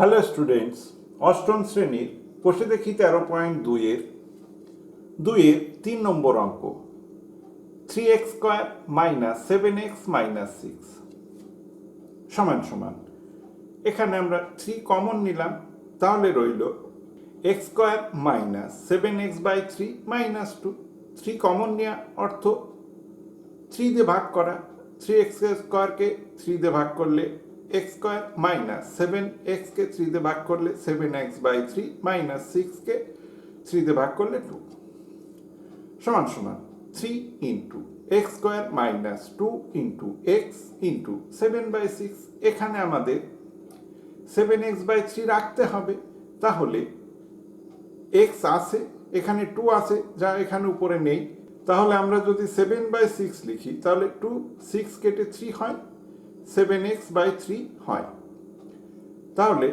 Hello students, অষ্টম শ্রেণীর বসে দেখি 13.2-এর 3 নম্বর অঙ্ক 3x² - 7x - 6 সমান সমান। এখানে আমরা 3 কমন নিলাম, তাহলে রইল x² - 7x/3 - 2। 3 কমন নেওয়া অর্থ 3 দিয়ে ভাগ করা। 3x² 3 দিয়ে ভাগ করলে x² - 7x 3 দিয়ে ভাগ করলে 7x/3 - 6 3 দিয়ে ভাগ করলে 2 সমান সমান 3 into x² - 2 into x into 7/6। এখানে আমাদের 7x/3 রাখতে হবে, তাহলে x আছে, এখানে 2 আছে যা এখানে উপরে নেই। তাহলে আমরা যদি 7/6 লিখি তাহলে 2 6 কেটে 3 হয়, 7x/3 হয়। তাহলে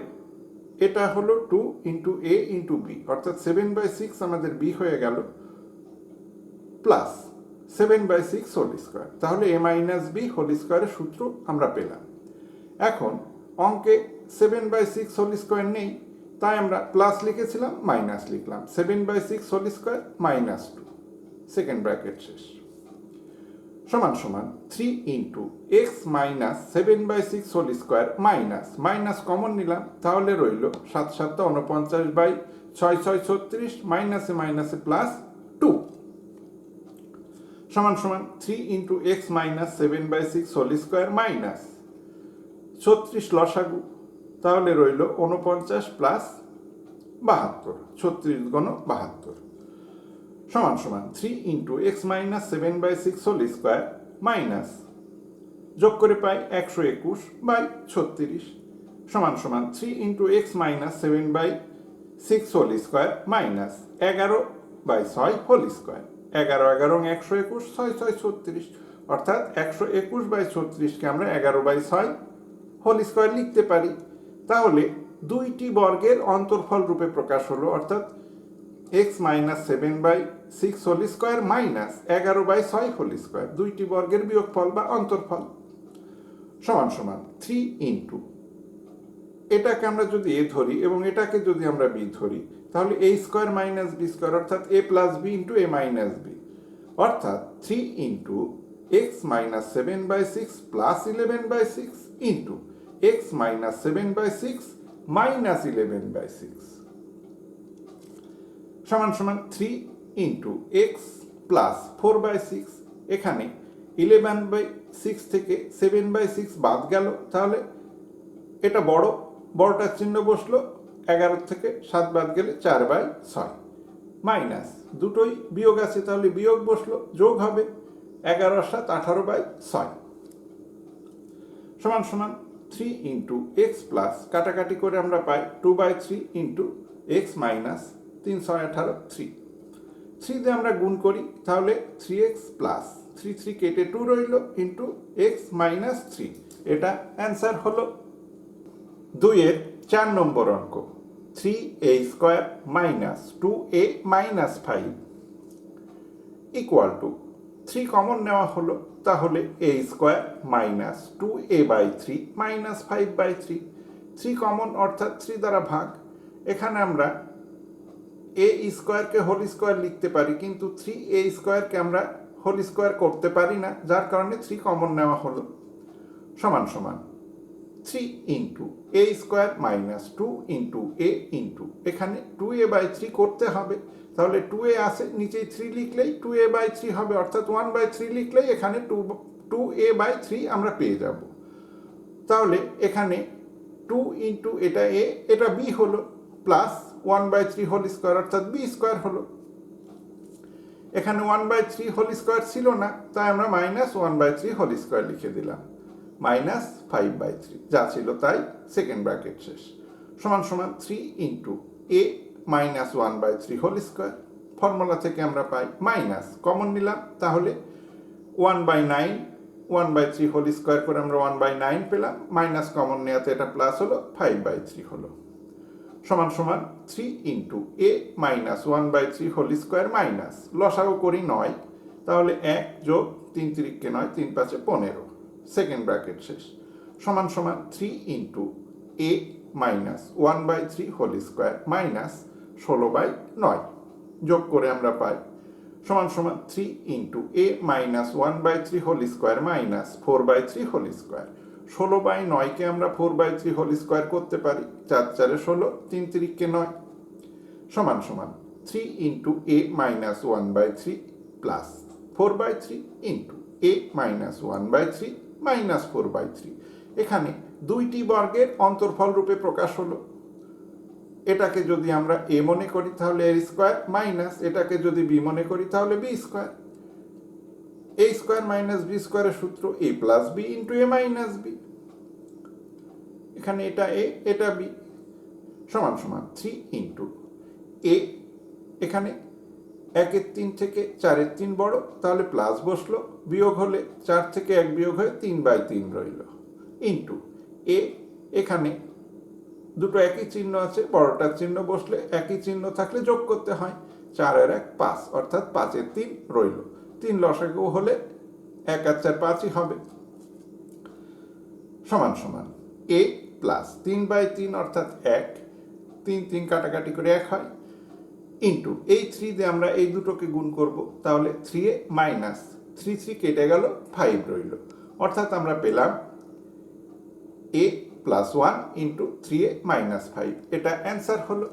এটা হলো 2 ইন্টু a ইন্টু b, অর্থাৎ 7/6 আমাদের b হয়ে গেল প্লাস 7/6 হোল স্কোয়ার। তাহলে a - b হোল স্কোয়ারের সূত্র আমরা পেলাম। এখন অঙ্কে 7/6 হোল স্কোয়ার নেই, তাই আমরা প্লাস লিখেছিলাম, মাইনাস লিখলাম। 7/6 whole square minus 2, second bracket শেষ। সমান সমান 3 into x - 7/6 whole square minus minus common নিলাম, তাহলে রইল 7 7 49/6 6 36 মাইনাসে মাইনাসে প্লাস 2 সমান সমান 3 into x - 7/6 whole square minus 36 লসাগু, তাহলে রইল 49 প্লাস 72, 36 গুণ 72 সমান সমান 3 into x - 7/6 whole square minus যোগ করে পাই 121/36 সমান সমান 3 into x - 7/6 whole square minus 11/6 whole square. 11 11 121, 6 6 36, অর্থাৎ 121/36কে আমরা 11/6 হোল স্কোয়ার লিখতে পারি। তাহলে দুইটি বর্গের অন্তর্ফল রূপে প্রকাশ হলো, অর্থাৎ x - 7/6 whole square minus 11/6 whole square, দুইটি বর্গের বিয়োগফল বা অন্তর্ফল সমান সমান 3 ইন্টু, এটাকে আমরা যদি a ধরি এবং এটাকে যদি আমরা b ধরি, তাহলে a square minus b square, অর্থাৎ a plus b into a minus b, অর্থাৎ 3 into x - 7/6 plus 11/6 into x - 7/6 minus 11/6 সমান সমান 3 ইন্টু x প্লাস 4/6। এখানে 11/6 থেকে 7/6 বাদ গেল, তাহলে এটা বড়টার চিহ্ন বসলো, 11 থেকে 7 বাদ গেলে 4/6 মাইনাস দুটোই বিয়োগ আছে, তাহলে বিয়োগ বসলো, যোগ হবে 11 আর 7 18/6 সমান সমান 3 ইন্টু x প্লাস কাটাকাটি করে আমরা পাই 2/3 ইন্টু x মাইনাস 3 6 18 3 3 দিয়ে আমরা গুণ করি, তাহলে 3x প্লাস 3 3 কেটে 2 রইল ইন্টু x মাইনাস 3। এটা অ্যান্সার হলো 2-এর 4 নম্বর অঙ্ক 3a² - 2a - 5 equal to 3 common নেওয়া হলো, তাহলে a² - 2a/3 - 5/3। 3 কমন অর্থাৎ 3 দ্বারা ভাগ। এখানে আমরা a স্কোয়ারকে হোল স্কোয়ার লিখতে পারি, কিন্তু 3a² আমরা হোল স্কোয়ার করতে পারি না, যার কারণে 3 কমন নেওয়া হলো সমান সমান 3 into a² - 2 into a into, এখানে 2a/3 করতে হবে, তাহলে 2a আসে, নিচেই 3 লিখলেই 2a/3 হবে, অর্থাৎ 1/3 লিখলেই এখানে 2a/3 আমরা পেয়ে যাব। তাহলে এখানে 2 ইন্টু এটা a, এটা b হলো, প্লাস 1/3 হোল স্কোয়ার, অর্থাৎ b² হলো। এখানে 1/3 হোল স্কোয়ার ছিল না, তাই আমরা মাইনাস 1/3 হোল স্কোয়ার লিখে দিলাম, মাইনাস 5/3 যা ছিল তাই, সেকেন্ড ব্র্যাকেট শেষ। সমান সমান 3 into a minus 1/3 whole square, formula থেকে আমরা পাই মাইনাস কমন নিলাম, তাহলে 1/9 1/3 হোল স্কোয়ার করে আমরা 1/9 পেলাম, মাইনাস কমন নেওয়াতে এটা প্লাস হলো, 5/3 হলো সমান সমান 3 into a minus 1/3 whole square minus লসাগু করি 9, তাহলে 1 যোগ 3 3 9 3 5 15, সেকেন্ড ব্র্যাকেট শেষ সমান সমান 3 into a minus 1/3 whole square minus 16/9 যোগ করে আমরা পাই সমান সমান 3 into a minus 1/3 whole square minus 4/3 whole square. 16/9কে আমরা 4/3 হোল স্কোয়ার করতে পারি, 4 4 16, 3 3 9 সমান সমান 3 into a minus 1/3 plus 4/3 into a minus 1/3 minus 4/3। এখানে দুইটি বর্গের অন্তর্ফল রূপে প্রকাশ হলো। এটাকে যদি আমরা এ মনে করি তাহলে এ স্কোয়ার মাইনাস এটাকে যদি বি মনে করি তাহলে বি স্কোয়ার। এ স্কোয়ার মাইনাস বি স্কোয়ারের সূত্র এ plus B into a minus B. এখানে এটা এ এটা বি সমান সমান 3 ইন্টু এ, এখানে 1-এর 3 থেকে 4-এর 3 বড় তাহলে প্লাস বসলো, বিয়োগ হলে 4 থেকে 1 বিয়োগ হয়ে 3/3 রইল, ইন্টু এ, এখানে দুটো একই চিহ্ন আছে, বড়টার চিহ্ন বসলে একই চিহ্ন থাকলে যোগ করতে হয়, 4 আর 1 5 অর্থাৎ 5-এর 3 রইল, 3 লসাগু হলে 1 আর 4 5ই হবে সমান সমান এ প্লাস 3/3 অর্থাৎ 1, 3 3 কাটাকাটি করে 1 হয়, ইন্টু এই 3 দিয়ে আমরা এই দুটোকে গুণ করব তাহলে 3 এ মাইনাস 3 3 কেটে গেল, 5 রইল, অর্থাৎ আমরা পেলাম এ প্লাস 1 ইন্টু 3 এ মাইনাস 5। এটা অ্যান্সার হলো।